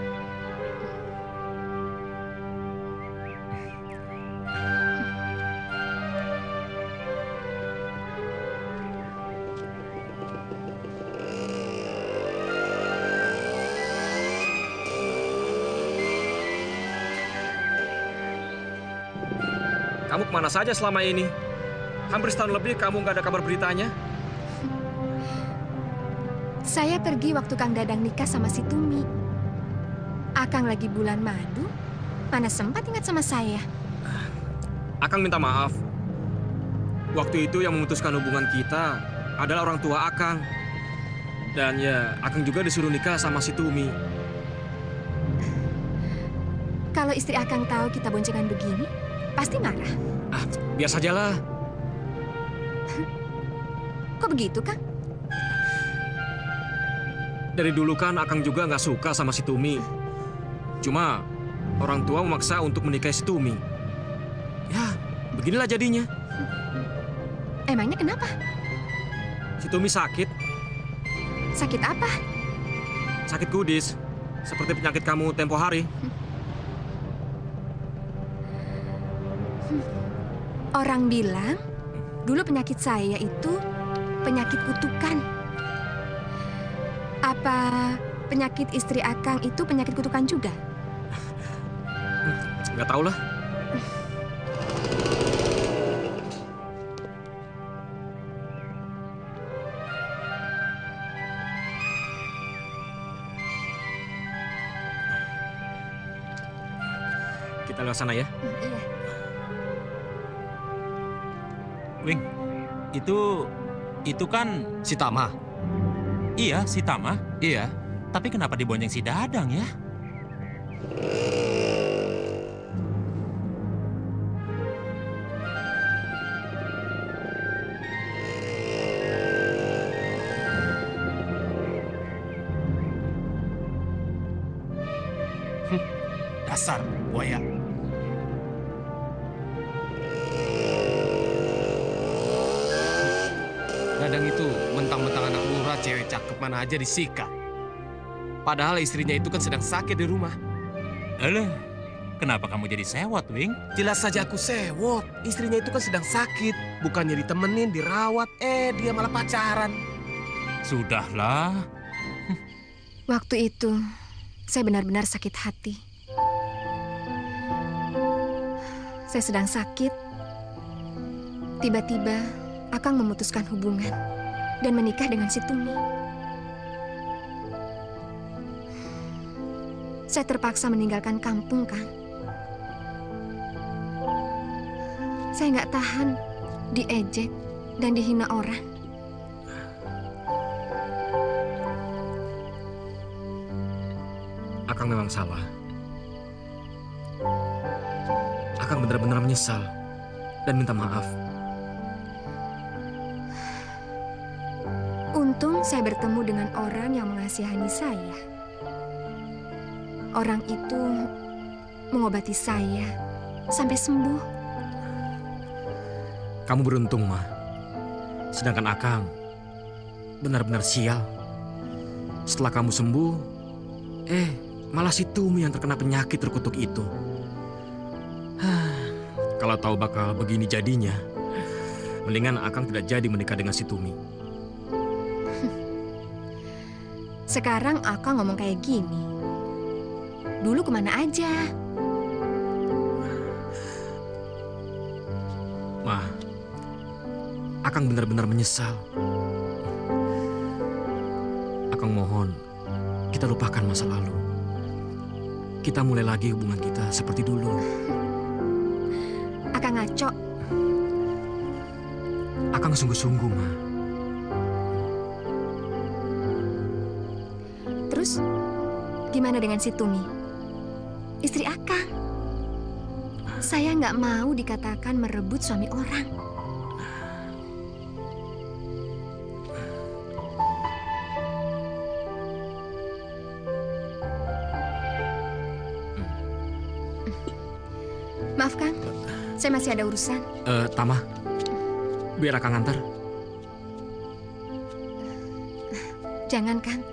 Kamu kemana saja selama ini? Hampir setahun lebih kamu nggak ada kabar beritanya. Saya pergi waktu Kang Dadang nikah sama si Tumi. Akang lagi bulan madu, mana sempat ingat sama saya. Akang minta maaf. Waktu itu yang memutuskan hubungan kita adalah orang tua Akang. Dan ya, Akang juga disuruh nikah sama si Tumi. Kalau istri Akang tahu kita boncengan begini, pasti marah. Biar sajalah. Kok begitu, Kang? Dari dulu kan Akang juga nggak suka sama si Tumi. Cuma orang tua memaksa untuk menikahi si Tumi. Ya, beginilah jadinya. Emangnya kenapa? Si Tumi sakit. Sakit apa? Sakit kudis. Seperti penyakit kamu tempo hari. Orang bilang, dulu penyakit saya itu penyakit kutukan. Apa penyakit istri Akang itu penyakit kutukan juga? Nggak tahu lah. Kita lewat sana ya. Iya. Wing, itu kan si Tama. Iya, si Tama. Iya. Tapi kenapa dibonceng si Dadang ya? Dasar buaya. Dadang itu mentang-mentang anak lurah, cewek cakep mana aja disikat. Padahal istrinya itu kan sedang sakit di rumah. Alah, kenapa kamu jadi sewot, Wing? Jelas saja aku sewot. Istrinya itu kan sedang sakit. Bukannya ditemenin, dirawat. Dia malah pacaran. Sudahlah. Waktu itu, saya benar-benar sakit hati. Saya sedang sakit. Tiba-tiba, Akang memutuskan hubungan dan menikah dengan si Tumi. Saya terpaksa meninggalkan kampung, Kang. Saya nggak tahan diejek dan dihina orang. Akang memang salah. Akang benar-benar menyesal dan minta maaf. Untung saya bertemu dengan orang yang mengasihani saya. Orang itu mengobati saya sampai sembuh. Kamu beruntung, Ma. Sedangkan Akang benar-benar sial. Setelah kamu sembuh, malah si Tumi yang terkena penyakit terkutuk itu. Kalau tahu bakal begini jadinya, mendingan Akang tidak jadi menikah dengan si Tumi. Sekarang Akang ngomong kayak gini. Dulu kemana aja? Ma, Akang benar-benar menyesal. Akang mohon, kita lupakan masa lalu. Kita mulai lagi hubungan kita seperti dulu. Akang ngaco. Akang sungguh-sungguh, Ma. Terus, gimana dengan si Tumi? Istri Akang. Saya nggak mau dikatakan merebut suami orang. Maaf, Kang. Saya masih ada urusan. Tama, biar Akang antar. Jangan, Kang.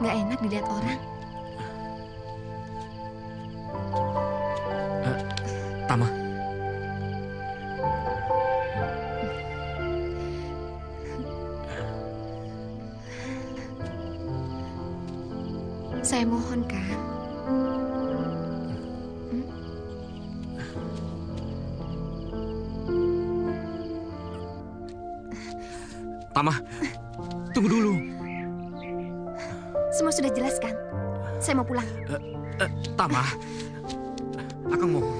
Nggak enak dilihat orang. Tama. Saya mohon, Kang. Tama, tunggu dulu. Semua sudah jelas, Kang. Saya mau pulang. Tama, Akang mohon,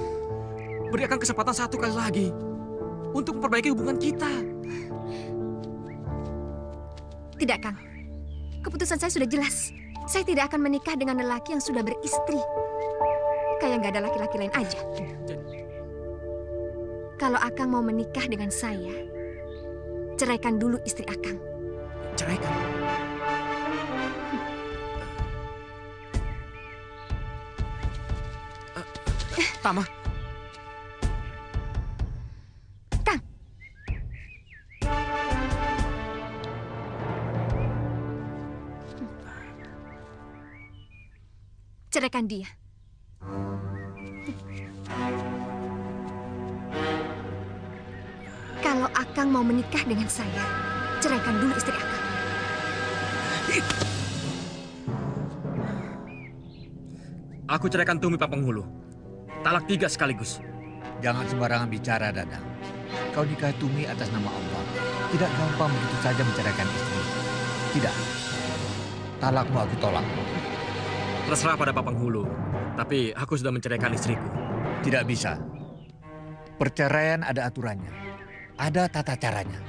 beri Akang kesempatan satu kali lagi untuk memperbaiki hubungan kita. Tidak, Kang. Keputusan saya sudah jelas. Saya tidak akan menikah dengan lelaki yang sudah beristri. Kayak nggak ada laki-laki lain aja. Kalau Akang mau menikah dengan saya, ceraikan dulu istri Akang. Ceraikan? Tama. Kang. Ceraikan dia. Kalau Akang mau menikah dengan saya, ceraikan dulu istri Akang. Aku ceraikan Tumi Pak Penghulu. Talak 3 sekaligus. Jangan sembarangan bicara, Dadang. Kau nikahi Tumi atas nama Allah. Tidak gampang begitu saja menceraikan istri. Tidak. Talakmu aku tolak. Terserah pada Pak Penghulu. Tapi aku sudah menceraikan istriku. Tidak bisa. Perceraian ada aturannya. Ada tata caranya.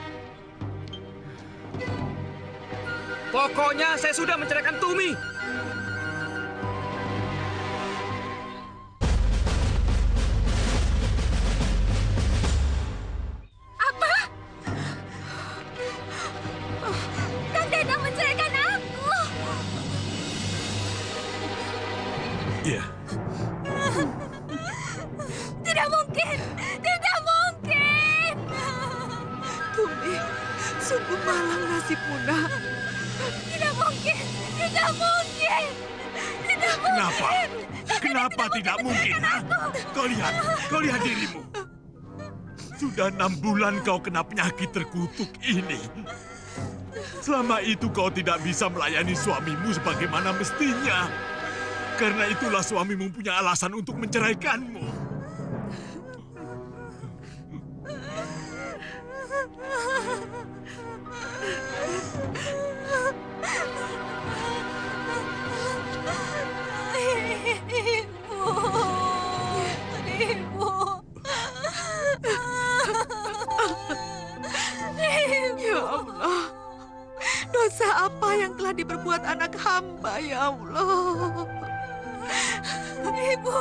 Pokoknya saya sudah menceraikan Tumi. Apa? Kang Dadang menceraikan aku. Iya. Tidak mungkin. Tidak mungkin. Tumi, sungguh malang nasibmu, nak. Tidak mungkin. Tidak mungkin. Tidak mungkin. Kenapa? Kenapa tidak mungkin? Ha? Kau lihat dirimu. Sudah 6 bulan kau kena penyakit terkutuk ini. Selama itu kau tidak bisa melayani suamimu sebagaimana mestinya. Karena itulah suamimu punya alasan untuk menceraikanmu. Ya Allah, dosa apa yang telah diperbuat anak hamba, ya Allah. Ibu.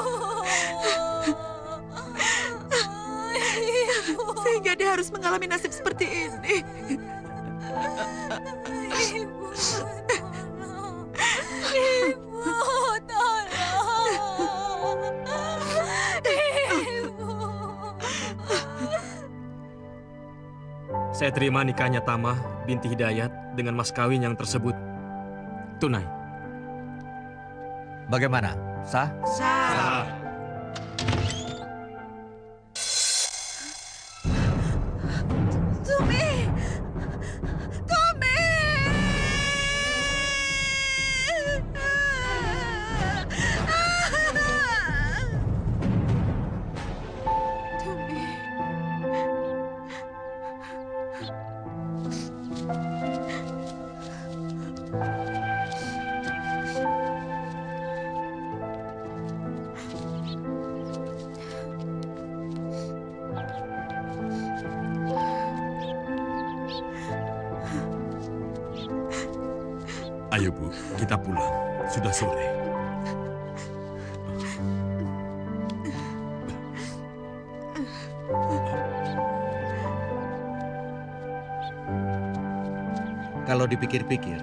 Sehingga dia harus mengalami nasib seperti ini. Ibu, tolong. Ibu. Saya terima nikahnya Tama binti Hidayat dengan mas kawin yang tersebut. Tunai. Bagaimana? Sah? Sah. Tumi. Tumi. Ayo Bu, kita pulang. Sudah sore. Kalau dipikir-pikir,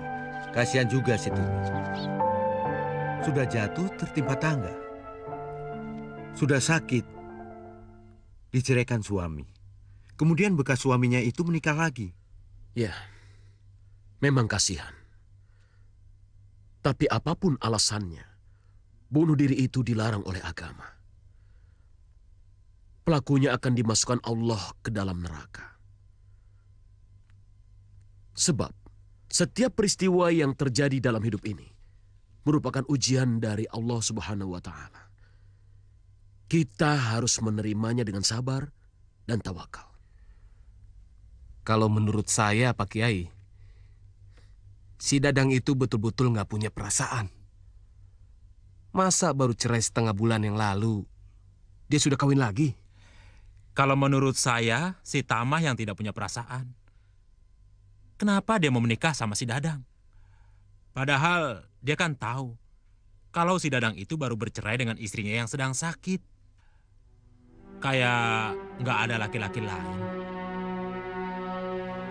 kasihan juga si Tumi. Sudah jatuh tertimpa tangga. Sudah sakit, diceraikan suami. Kemudian bekas suaminya itu menikah lagi. Ya, memang kasihan. Tapi apapun alasannya, bunuh diri itu dilarang oleh agama. Pelakunya akan dimasukkan Allah ke dalam neraka. Sebab setiap peristiwa yang terjadi dalam hidup ini merupakan ujian dari Allah Subhanahu wa Ta'ala. Kita harus menerimanya dengan sabar dan tawakal. Kalau menurut saya, Pak Kiai, si Dadang itu betul-betul nggak punya perasaan. Masa baru cerai setengah bulan yang lalu, dia sudah kawin lagi? Kalau menurut saya, si Tamah yang tidak punya perasaan. Kenapa dia mau menikah sama si Dadang? Padahal dia kan tahu kalau si Dadang itu baru bercerai dengan istrinya yang sedang sakit. Kayak nggak ada laki-laki lain.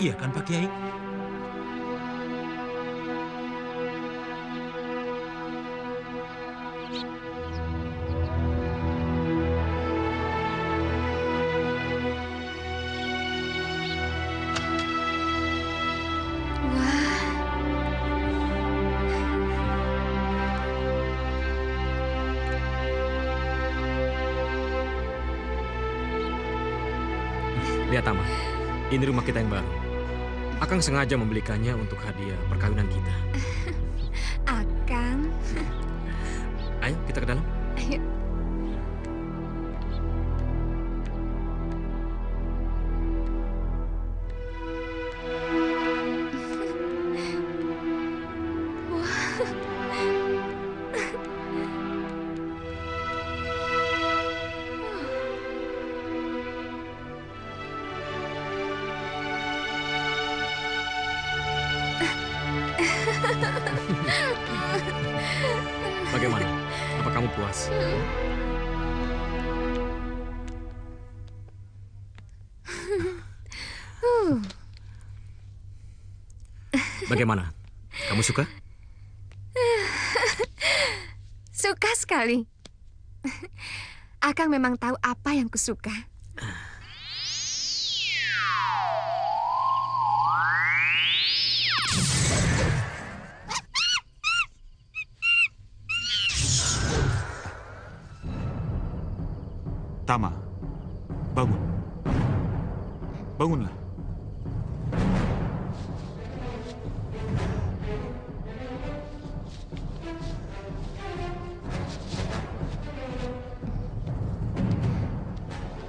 Iya kan Pak Kiai? Lihat, Tama. Ini rumah kita yang baru. Akang sengaja membelikannya untuk hadiah perkawinan kita. Akang. Ayo, kita ke dalam. Ayo. Bagaimana? Apa kamu puas? Bagaimana? Kamu suka? Suka sekali. Akang memang tahu apa yang kusuka. Tama, bangun. Bangunlah.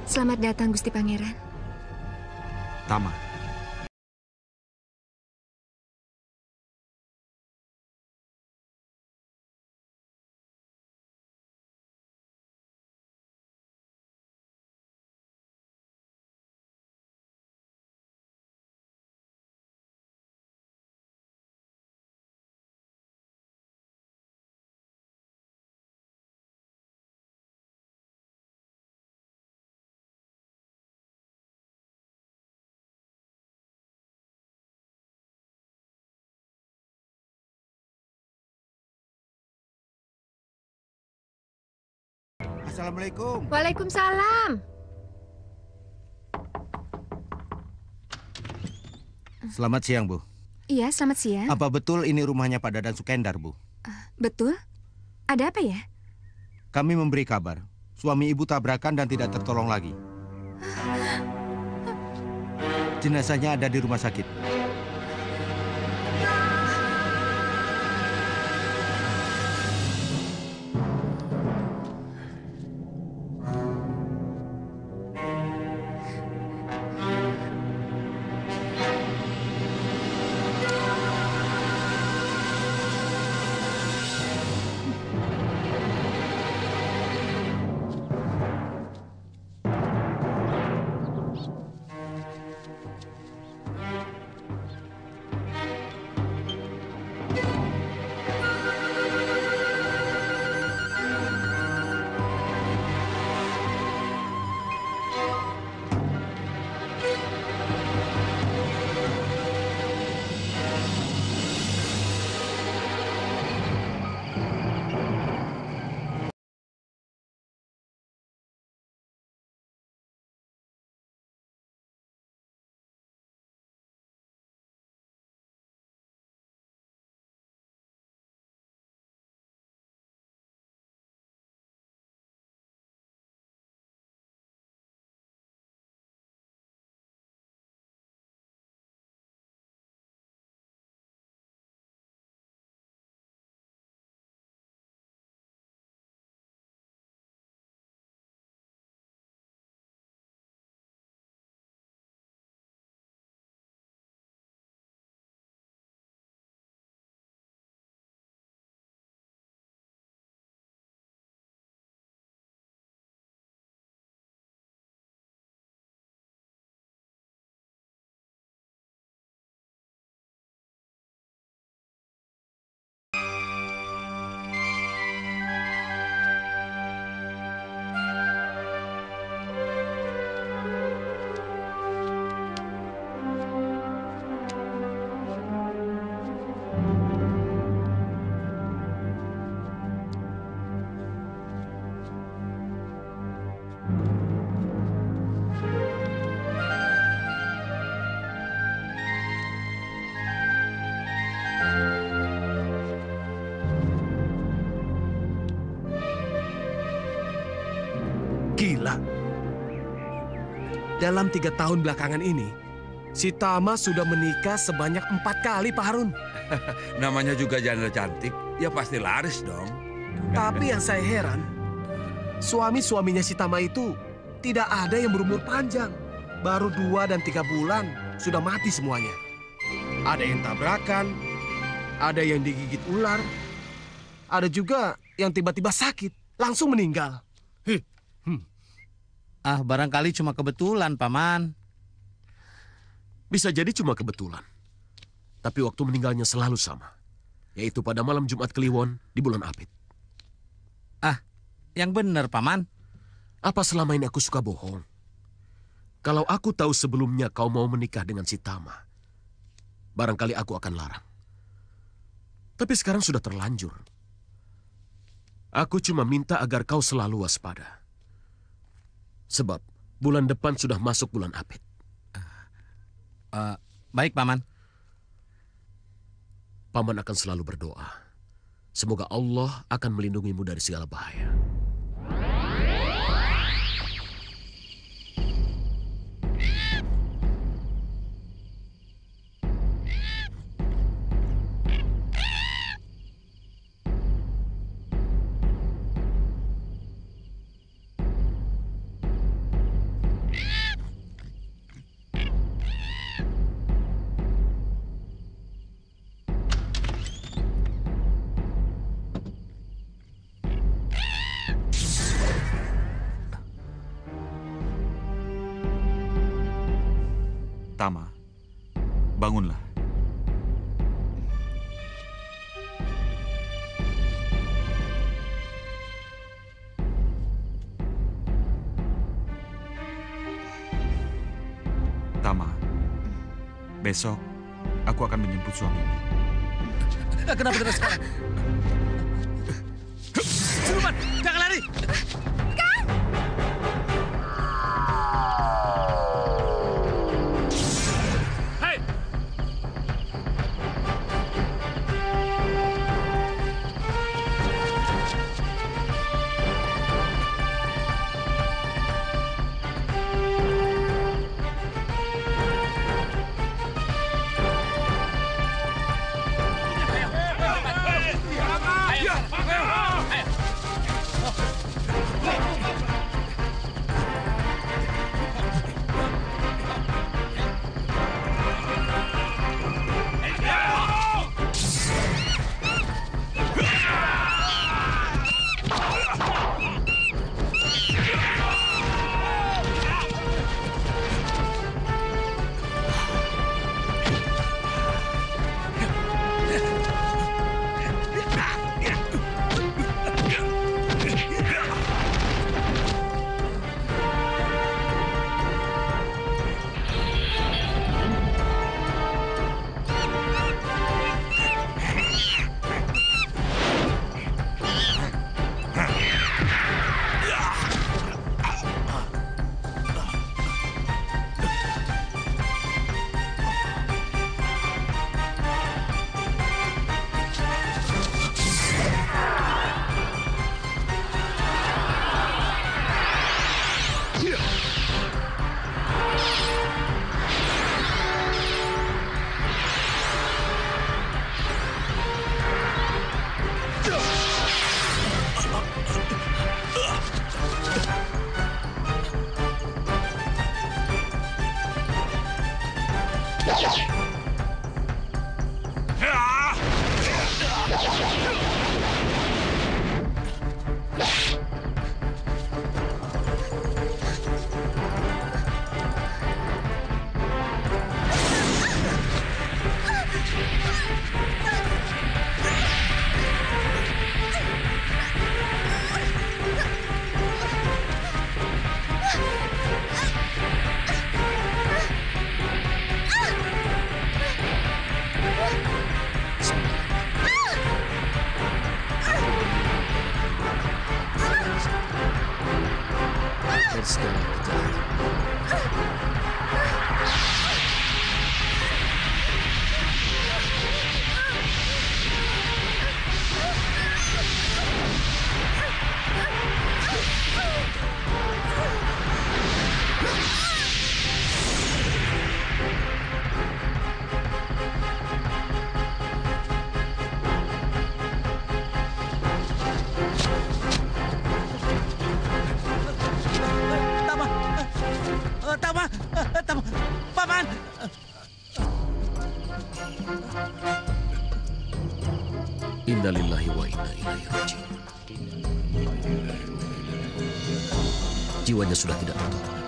Selamat datang, Gusti Pangeran. Tama. Assalamualaikum. Waalaikumsalam. Selamat siang, Bu. Iya, selamat siang. Apa betul ini rumahnya Pak Dadan Sukendar, Bu? Betul. Ada apa ya? Kami memberi kabar. Suami Ibu tabrakan dan tidak tertolong lagi. Jenazahnya ada di rumah sakit. Gila. dalam 3 tahun belakangan ini, si Tama sudah menikah sebanyak 4 kali, Pak Harun. Namanya juga janda cantik, ya pasti laris dong. Tapi yang saya heran, suami-suaminya si Tama itu tidak ada yang berumur panjang. Baru 2 dan 3 bulan sudah mati semuanya. Ada yang tabrakan, ada yang digigit ular, ada juga yang tiba-tiba sakit, langsung meninggal. Barangkali cuma kebetulan, Paman. Bisa jadi cuma kebetulan. Tapi waktu meninggalnya selalu sama. Yaitu pada malam Jumat Kliwon di bulan Apit. Yang benar, Paman. Apa selama ini aku suka bohong? Kalau aku tahu sebelumnya kau mau menikah dengan si Tama, barangkali aku akan larang. Tapi sekarang sudah terlanjur. Aku cuma minta agar kau selalu waspada. Sebab bulan depan sudah masuk bulan Apit. Baik, Paman. Paman akan selalu berdoa. Semoga Allah akan melindungimu dari segala bahaya. Tama, bangunlah. Tama, besok aku akan menjemput suamimu. Kenapa tidak sekarang? Siluman, jangan lari! lillahi wa inna ilaihi raji'un. Jiwanya sudah tidak tertolong.